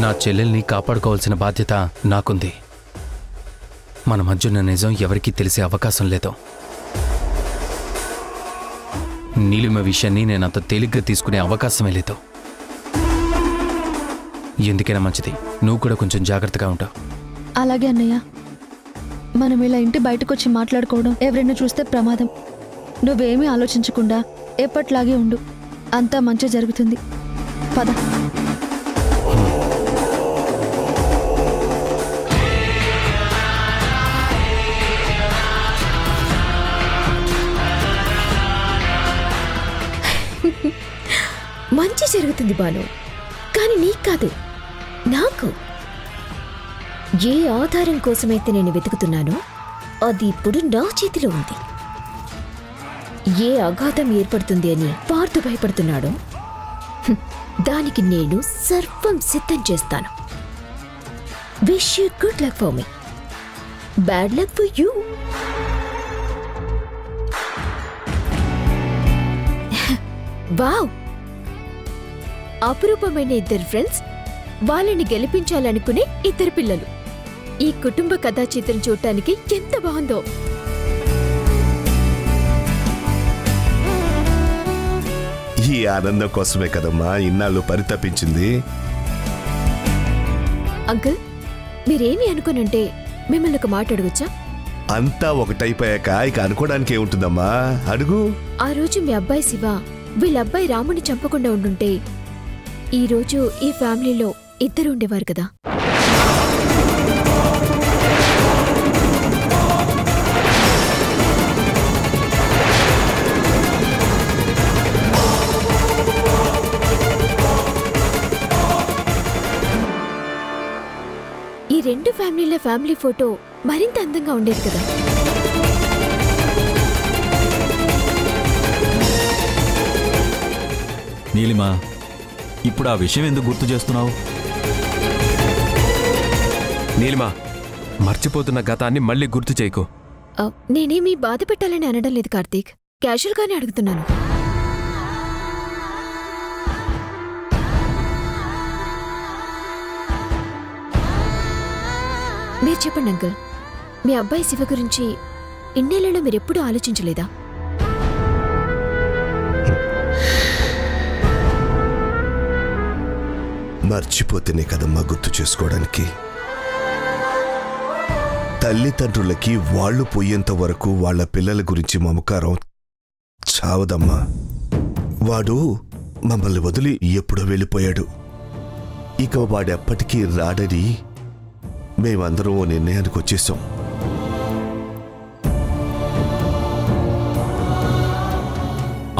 నా చెల్లెల్ని కాపాడుకోవాల్సిన బాధ్యత నాకుంది. మన మధ్యున్న నిజం ఎవరికీ తెలిసే అవకాశం లేదు. నీలిమ విషయాన్ని నేనంత తేలిగ్గా తీసుకునే అవకాశమే లేదు. ఎందుకైనా మంచిది నువ్వు కూడా కొంచెం జాగ్రత్తగా ఉంటావు. అలాగే అన్నయ్య. మనం ఇలా ఇంటి బయటకొచ్చి మాట్లాడుకోవడం ఎవరైనా చూస్తే ప్రమాదం. నువ్వేమీ ఆలోచించకుండా ఎప్పట్లాగే ఉండు. అంతా మంచి జరుగుతుంది. పద. మంచి జరుగుతుంది బాను, కానీ నీకు కాదు, నాకు. ఏ ఆధారం కోసమైతే నేను వెతుకుతున్నానో అది ఇప్పుడు నా చేతిలో ఉంది. ఏ అఘాతం ఏర్పడుతుంది అని పార్థు భయపడుతున్నాడో దానికి నేను సర్వం సిద్ధం చేస్తాను. Wish you good luck for me, bad luck for you. Wow, అపురూపమైన ఇద్దరు ఫ్రెండ్స్, వాళ్ళని గెలిపించాలనుకునే ఇద్దరు పిల్లలు. ఈ కుటుంబ కథా చిత్రం చూడటానికి ఎంత బాగుందో. ఈ ఆనందం కోసమే కదమ్మా ఇన్నాళ్ళు పరితపించింది. అంకుల్, మీరేమి అనుకోనంటే మిమ్మల్ని ఒక మాట అడగొచ్చా? అంతా ఒకటైపోయాక ఇక అనుకోవడానికి ఏముంటుందమ్మా, అడుగు. ఆ రోజు మీ అబ్బాయి శివ వీళ్ళ అబ్బాయి రాముని చంపకుండా ఉండుంటే ఈ రోజు ఈ ఫ్యామిలీలో ఇద్దరు ఉండేవారు కదా. ఈ రెండు ఫ్యామిలీల ఫ్యామిలీ ఫోటో మరింత అందంగా ఉండేది కదా. నీలిమా, ఇప్పుడు ఆ విషయం ఎందుకు గుర్తు చేస్తున్నావు? నీలిమా, మర్చిపోతున్న గతాన్ని మళ్ళీ గుర్తు చేయకు. నేనేమీ బాధ పెట్టాలని అనడం లేదు కార్తీక్, క్యాజువల్గానే అడుగుతున్నాను. మీరు చెప్పండి అంకుల్, మీ అబ్బాయి శివ గురించి ఇన్నేళ్లలో మీరెప్పుడూ ఆలోచించలేదా? మర్చిపోతేనే కదమ్మా గుర్తు చేసుకోవడానికి. తల్లిదండ్రులకి వాళ్లు పోయేంత వరకు వాళ్ల పిల్లల గురించి మమకారం చావదమ్మా. వాడు మమ్మల్ని వదిలి ఎప్పుడో వెళ్ళిపోయాడు. ఇక వాడెప్పటికీ రాడని మేమందరం ఓ నిర్ణయానికి వచ్చేసాం.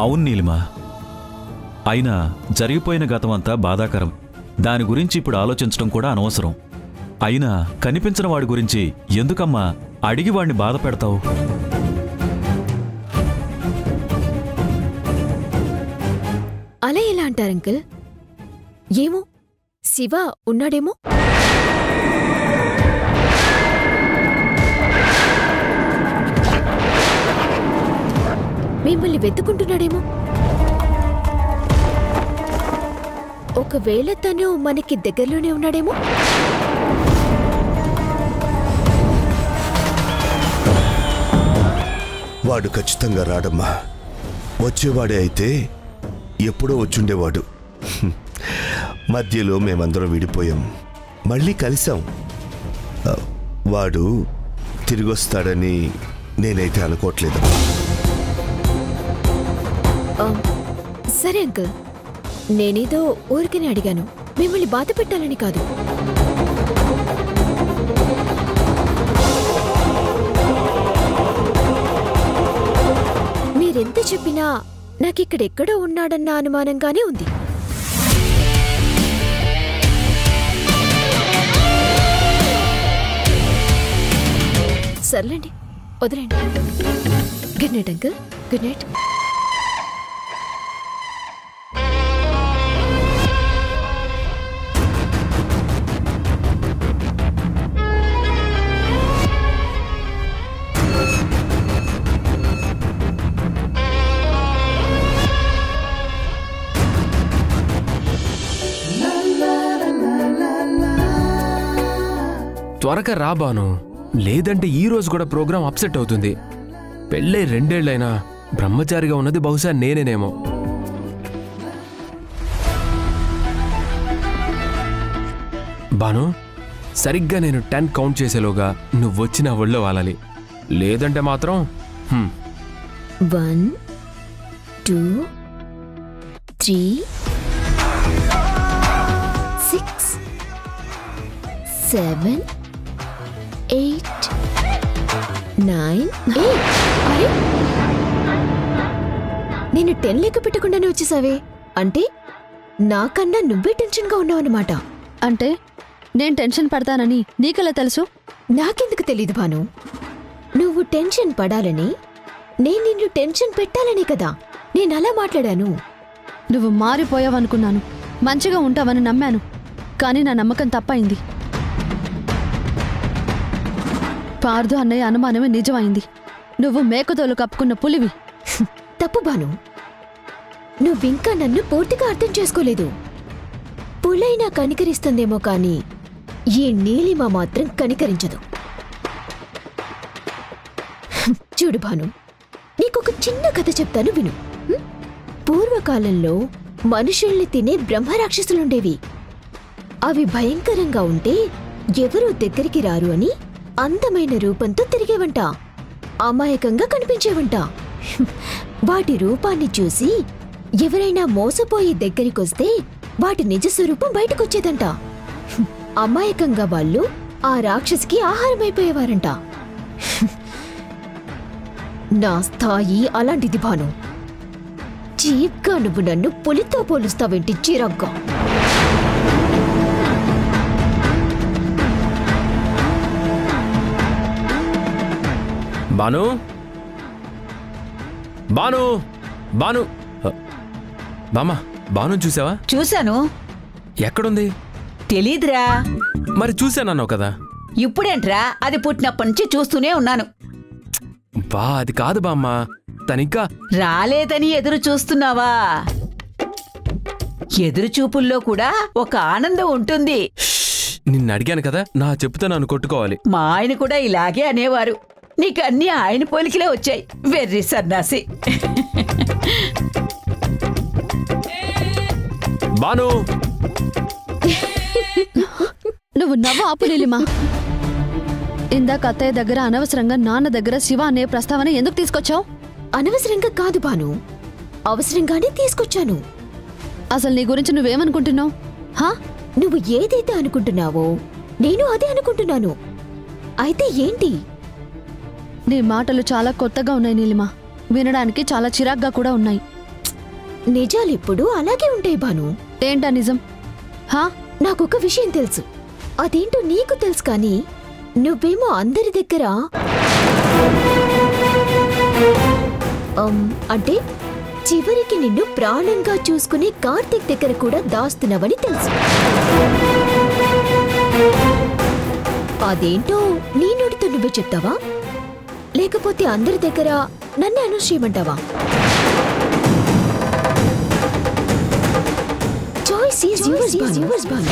అవును నీలిమా, అయినా జరిగిపోయిన గతమంతా బాధాకరం. దాని గురించి ఇప్పుడు ఆలోచించడం కూడా అనవసరం. అయినా కనిపించిన వాడి గురించి ఎందుకమ్మా అడిగి వాడిని బాధ పెడతావు? అలా ఎలా అంటారు అంకుల్? ఏమో, శివ ఉన్నాడేమో. మిమ్మల్ని వెతుకుంటున్నాడేమో. ఒకవేళ తను మనకి దగ్గరలోనే ఉన్నాడేమో. వాడు ఖచ్చితంగా రాడమ్మా. వచ్చేవాడే అయితే ఎప్పుడో వచ్చుండేవాడు. మధ్యలో మేమందరం విడిపోయాం, మళ్ళీ కలిసాం. వాడు తిరిగొస్తాడని నేనైతే అనుకోవట్లేదు. సరే అంకుల్, నేనేదో ఊరికనే అడిగాను, మిమ్మల్ని బాధ పెట్టాలని కాదు. మీరెంత చెప్పినా నాకిక్కడెక్కడో ఉన్నాడన్న అనుమానంగానే ఉంది. సర్లేండి, వదిలేండి. Good night uncle, good night. త్వరగా రా బాను, లేదంటే ఈ రోజు కూడా ప్రోగ్రాం అప్సెట్ అవుతుంది. పెళ్ళై 2 ఏళ్లైనా బ్రహ్మచారిగా ఉన్నది బహుశా నేనేనేమో. బాను, సరిగ్గా నేను 10 కౌంట్ చేసేలోగా నువ్వు వచ్చి నా ఒళ్ళో వాలాలి. లేదంటే మాత్రం 1 2 3 6 7 8 9 8. అరే, నేను 10 లెక్క పెట్టకుండానే వచ్చేసావే. అంటే నాకన్నా నువ్వే టెన్షన్గా ఉన్నావన్నమాట. అంటే నేను టెన్షన్ పడతానని నీకెలా తెలుసు? నాకెందుకు తెలీదు భాను. నువ్వు టెన్షన్ పడాలని, నేను నిన్ను టెన్షన్ పెట్టాలని కదా నేను అలా మాట్లాడాను. నువ్వు మారిపోయావనుకున్నాను, మంచిగా ఉంటావని నమ్మాను. కానీ నా నమ్మకం తప్పైంది. పార్దు అన్నయ్య అనుమానమే నిజమైంది. నువ్వు మేకతోలు కప్పుకున్న పులివి. తప్పు భాను, నువ్వింకా నన్ను పూర్తిగా అర్థం చేసుకోలేదు. పులైనా కనికరిస్తుందేమో కానీ ఈ నీలిమ మాత్రం కనికరించదు. చూడు భాను, నీకొక చిన్న కథ చెప్తాను విను. పూర్వకాలంలో మనుషుల్ని తినే బ్రహ్మరాక్షసులుండేవి. అవి భయంకరంగా ఉంటే ఎవరూ దగ్గరికి రారు అని అందమైన రూపంతో తిరిగేవంట. అమాయకంగా కనిపించేవంట. వాటి రూపాన్ని చూసి ఎవరైనా మోసపోయి దగ్గరికొస్తే వాటి నిజ స్వరూపం బయటకొచ్చేదంట. అమాయకంగా వాళ్ళు ఆ రాక్షసికి ఆహారమైపోయేవారంట. నా స్థాయి అలాంటిది భాను. చీప్గా నువ్వు నన్ను పులితో పోలుస్తావేంటి చిరగ్గా? బాను, బాను, బాను, బామా, బాను చూసావా? చూశాను. ఎక్కడుంది? తెలీదురా. మరి చూశానన్నావు కదా. ఇప్పుడేంట్రా, అది పుట్టినప్పటి నుంచి చూస్తూనే ఉన్నాను. బా, అది కాదు బామ్మ, తనింకా రాలేదని ఎదురు చూస్తున్నావా? ఎదురు చూపుల్లో కూడా ఒక ఆనందం ఉంటుంది. నిన్ను అడిగాను కదా, నా చెప్తే నన్ను కొట్టుకోవాలి. మా ఆయన కూడా ఇలాగే అనేవారు. నీకన్నీ ఆయన పోలికలే వచ్చాయి. వెర్రి సన్నాసి. బాను, నువ్వు నవ్వు ఆపు నీలిమా. ఇందాక అత్తయ్య దగ్గర అనవసరంగా నాన్న దగ్గర శివ అనే ప్రస్తావన ఎందుకు తీసుకొచ్చావు? అనవసరంగా కాదు భాను, అవసరంగానే తీసుకొచ్చాను. అసలు నీ గురించి నువ్వేమనుకుంటున్నావు? హా, నువ్వు ఏదైతే అనుకుంటున్నావో నేను అదే అనుకుంటున్నాను. అయితే ఏంటి? నీ మాటలు చాలా కొత్తగా ఉన్నాయి నీలిమా. వినడానికి చాలా చిరాగ్గా కూడా ఉన్నాయి. నిజాలెప్పుడు అలాగే ఉంటాయి భాను. ఏంటా నిజం? హా, నాకొక విషయం తెలుసు. అదేంటో నీకు తెలుసు కానీ నువ్వేమో అందరి దగ్గర అంటే చివరికి నిన్ను ప్రాణంగా చూసుకునే కార్తీక్ దగ్గర కూడా దాస్తున్నావని తెలుసు. అదేంటో నీ నోటితో నువ్వే చెప్తావా, లేకపోతే అందరి దగ్గర నన్ను అనౌన్స్ చేయమంటావా? Choice is yours Bhanu.